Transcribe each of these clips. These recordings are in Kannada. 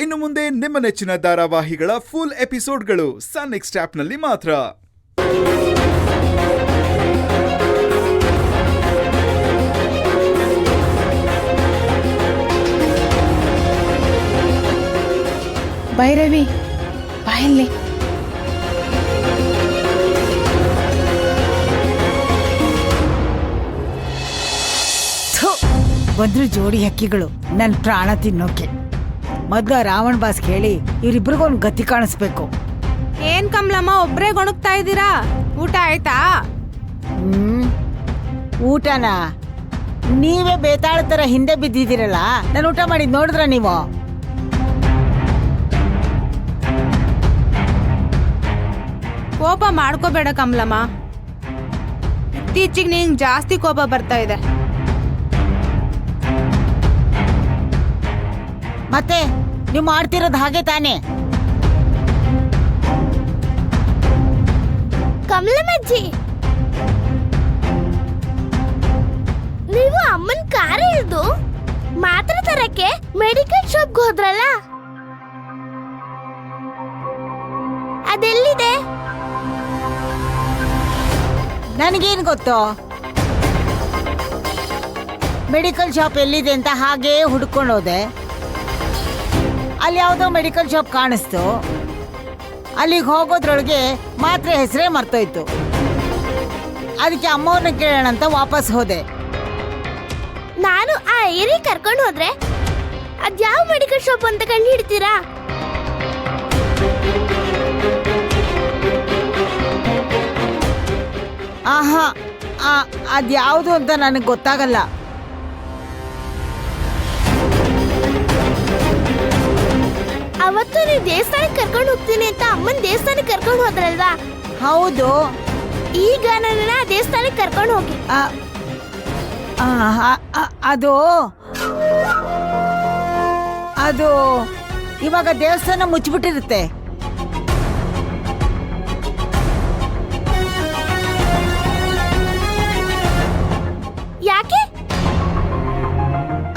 ಇನ್ನು ಮುಂದೆ ನಿಮ್ಮ ನೆಚ್ಚಿನ ಧಾರಾವಾಹಿಗಳ ಫುಲ್ ಎಪಿಸೋಡ್ಗಳು ಸನ್ ನೆಕ್ಸ್ಟ್ ಆಪ್ನಲ್ಲಿ ಮಾತ್ರ. ಭೈರವಿ ಬಾಯಲ್ಲಿ ಬಂದ್ರು ಜೋಡಿ ಹಕ್ಕಿಗಳು ನನ್ ಪ್ರಾಣ ತಿನ್ನೋಕೆ. ಮೊದ್ಲು ರಾವಣ್ ಬಾಸ್ ಕೇಳಿ ಇವ್ರಿಬ್ರಿಗೂ ಒಂದ್ ಗತಿ ಕಾಣಿಸ್ಬೇಕು. ಏನ್ ಕಮಲಮ್ಮ ಒಬ್ರೇ ಗೊಣಗ್ತಾ ಇದ್ದೀರಾ? ಊಟ ಆಯ್ತಾ? ಊಟನ ನೀವೇ ಬೇತಾಳ ತರ ಹಿಂದೆ ಬಿದ್ದಿದ್ದೀರಲ್ಲ, ನಾನು ಊಟ ಮಾಡಿದ್ ನೋಡಿದ್ರ ನೀವು? ಕೋಪ ಮಾಡ್ಕೋಬೇಡ ಕಮಲಮ್ಮ, ಇತ್ತೀಚಿಗೆ ನಿಂಗೆ ಜಾಸ್ತಿ ಕೋಪ ಬರ್ತಾ ಇದೆ. ಮತ್ತೆ ನೀವು ಮಾಡ್ತಿರೋದು ಹಾಗೆ ತಾನೇ? ಕಮಲಮ್ಮಜ್ಜಿ, ನೀವು ಅಮ್ಮನ ಕಾರ್ ಹಿಡಿದು ಮಾತ್ರ ತರಕ್ಕೆ ಮೆಡಿಕಲ್ ಶಾಪ್ಗೆ ಹೋದ್ರಲ್ಲ, ಅದೆಲ್ಲಿದೆ? ನನಗೇನು ಗೊತ್ತು ಮೆಡಿಕಲ್ ಶಾಪ್ ಎಲ್ಲಿದೆ ಅಂತ. ಹಾಗೇ ಹುಡ್ಕೊಂಡು ಹೋದೆ, ಅಲ್ಲಿ ಯಾವುದೋ ಮೆಡಿಕಲ್ ಶಾಪ್ ಕಾಣಿಸ್ತು. ಅಲ್ಲಿಗೆ ಹೋಗೋದ್ರೊಳಗೆ ಮಾತ್ರೆ ಹೆಸರೇ ಮರ್ತೋಯ್ತು. ಅದಕ್ಕೆ ಅಮ್ಮವ್ರನ್ನ ಕೇಳೋಣ ಅಂತ ವಾಪಸ್ ಹೋದೆ. ನಾನು ಆ ಏರಿ ಕರ್ಕೊಂಡು ಹೋದ್ರೆ ಅದ್ಯಾವ ಮೆಡಿಕಲ್ ಶಾಪ್ ಅಂತ ಕಂಡು ಹಿಡ್ತೀರಾ? ಆಹಾ, ಅದ್ಯಾವುದು ಅಂತ ನನಗೆ ಗೊತ್ತಾಗಲ್ಲ. ಅವತ್ತು ನೀವು ದೇವಸ್ಥಾನಕ್ಕೆ ಕರ್ಕೊಂಡು ಹೋಗ್ತೀನಿ ಅಂತ ಅಮ್ಮನ ದೇವಸ್ಥಾನಕ್ಕೆ ಕರ್ಕೊಂಡು ಹೋದ್ರಲ್ವಾ? ಹೌದು. ಈಗ ನನ್ನ ದೇವಸ್ಥಾನಕ್ಕೆ ಕರ್ಕೊಂಡು ಹೋಗಿ. ಅದು ಅದು ಇವಾಗ ದೇವಸ್ಥಾನ ಮುಚ್ಚಿಬಿಟ್ಟಿರುತ್ತೆ. ಯಾಕೆ?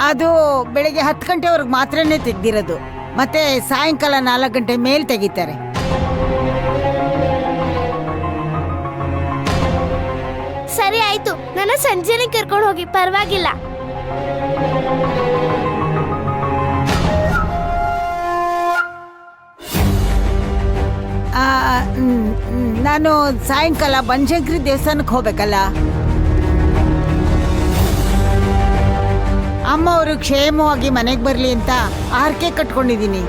ಅದು ಬೆಳಿಗ್ಗೆ 10 ಗಂಟೆವರೆಗೆ ಮಾತ್ರನೇ ತೆಗ್ದಿರೋದು, ಮತ್ತೆ ಸಾಯಂಕಾಲ 4 ಗಂಟೆ ಮೇಲೆ ತೆಗಿತಾರೆ. ಸರಿ ಆಯ್ತು, ನನ್ನ ಸಂಜೆನೆ ಕರ್ಕೊಂಡು ಹೋಗಿ, ಪರವಾಗಿಲ್ಲ. ನಾನು ಸಾಯಂಕಾಲ ಬನಶಂಕರಿ ದೇವಸ್ಥಾನಕ್ಕೆ ಹೋಗ್ಬೇಕಲ್ಲ. ಅಮ್ಮ ಅವರು ಕ್ಷೇಮವಾಗಿ ಮನೆಗೆ ಬರಲಿ ಅಂತ ಆರ್ಕೆ ಕಟ್ಕೊಂಡಿದ್ದೀನಿ.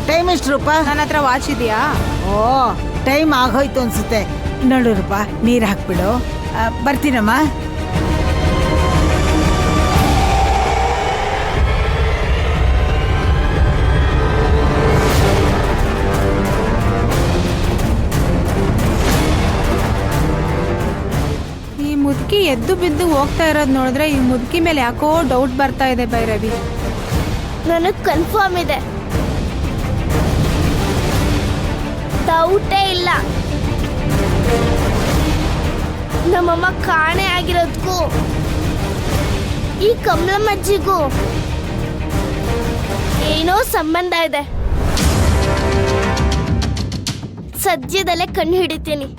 ಟೈಮ್ ಎಷ್ಟು ರೂಪ? ನನ್ನ ಹತ್ರ ವಾಚ್ ಇದೆಯಾ? ಓ, ಟೈಮ್ ಆಗೋಯ್ತು ಅನ್ಸುತ್ತೆ. ನೋಡು ರೂಪ, ನೀರು ಹಾಕ್ಬಿಡು. ಬರ್ತೀನಮ್ಮ. ಮುದುಕಿ ಎದ್ದು ಬಿದ್ದು ಹೋಗ್ತಾ ಇರೋದು ನೋಡಿದ್ರೆ ಈ ಮುದುಕಿ ಮೇಲೆ ಯಾಕೋ ಡೌಟ್ ಬರ್ತಾ ಇದೆ ಭೈರವಿ. ನನಗೆ ಕನ್ಫರ್ಮ್ ಇದೆ, ಡೌಟೇ ಇಲ್ಲ. ನಮ್ಮಮ್ಮ ಕಾಣೆ ಆಗಿರೋದಕ್ಕೂ ಈ ಕಮಲಮ್ಮಜ್ಜಿಗೂ ಏನೋ ಸಂಬಂಧ ಇದೆ. ಸದ್ಯದಲ್ಲೇ ಕಣ್ಣು ಹಿಡಿತೀನಿ.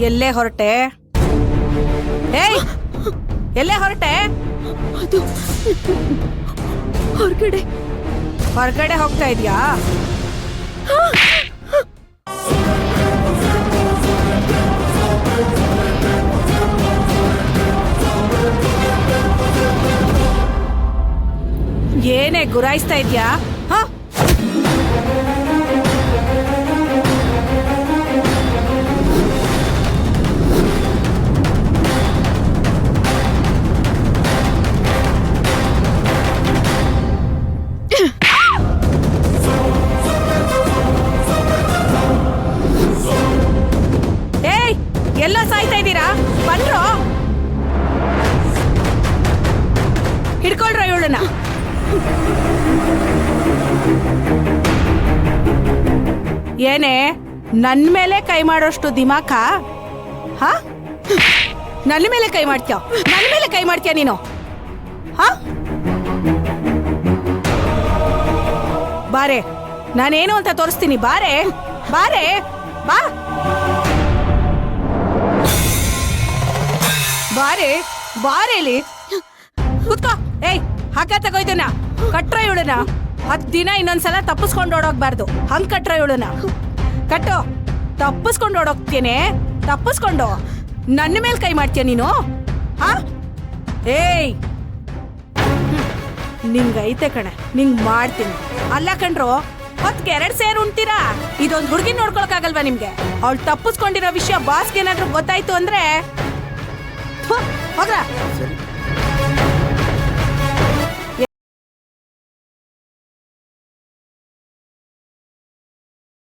ಎಲ್ಲೇ ಹೊರಟೆ? ಏಯ್, ಎಲ್ಲೇ ಹೊರಟೆ? ಅದು ಹೊರಗಡೆ. ಹೊರಗಡೆ ಹೋಗ್ತಾ ಇದೀಯಾ? ಏನೇ ಗುರಾಯಿಸ್ತಾ ಇದ್ಯಾ? ಹ? ಏಯ್, ಎಲ್ಲ ಸಾಯ್ತಾ ಇದ್ದೀರಾ? ಬಂದ್ರೋ? ಹಿಡ್ಕೊಳ್ರ ಇವಳನ್ನ. ಏನೇ, ನನ್ ಮೇಲೆ ಕೈ ಮಾಡೋಷ್ಟು ದಿಮಾಕ? ಹ? ನನ್ನ ಮೇಲೆ ಕೈ ಮಾಡ್ತೀಯ? ನನ್ನ ಮೇಲೆ ಕೈ ಮಾಡ್ತೀಯ ನೀನು? ಹ? ಬಾರೆ, ನಾನೇನು ಅಂತ ತೋರಿಸ್ತೀನಿ. ಬಾರೆ ಬಾರೆ, ಬಾ ಬಾರೆ, ಬಾರೇಲಿ ಕೂತ್ಕೋ. ಏಯ್, ಹಾಕ ತಗೋಯ್ದನ. ಕಟ್ರ ಇವಳನ್ನ. 10 ದಿನ ಇನ್ನೊಂದ್ಸಲ ತಪ್ಪಿಸ್ಕೊಂಡು ಓಡೋಗ್ಬಾರ್ದು. ಹಂಗ್ ಕಟ್ರ ಇವಳನ್ನ. ಕಟ್ಟು. ತಪ್ಪಿಸ್ಕೊಂಡು ಓಡೋಗ್ತೇನೆ. ತಪ್ಪಿಸ್ಕೊಂಡು ನನ್ನ ಮೇಲೆ ಕೈ ಮಾಡ್ತೀಯ ನೀನು? ಹಾ? ಏಯ್, ನಿಂಗೈತೆ ಕಣೆ, ನಿಂಗ್ ಮಾಡ್ತೀನಿ. ಅಲ್ಲ ಕಣ್ರು, 2 ಸೇರು ಉಣ್ತೀರಾ? ಇದೊಂದು ಹುಡುಗಿ ನೋಡ್ಕೊಳಕ್ಕಾಗಲ್ವಾ ನಿಮ್ಗೆ? ಅವಳು ತಪ್ಪಿಸ್ಕೊಂಡಿರೋ ವಿಷಯ ಬಾಸ್ಗೆ ಏನಾದ್ರೂ ಗೊತ್ತಾಯ್ತು ಅಂದ್ರೆ ಹೋಗ್ರ.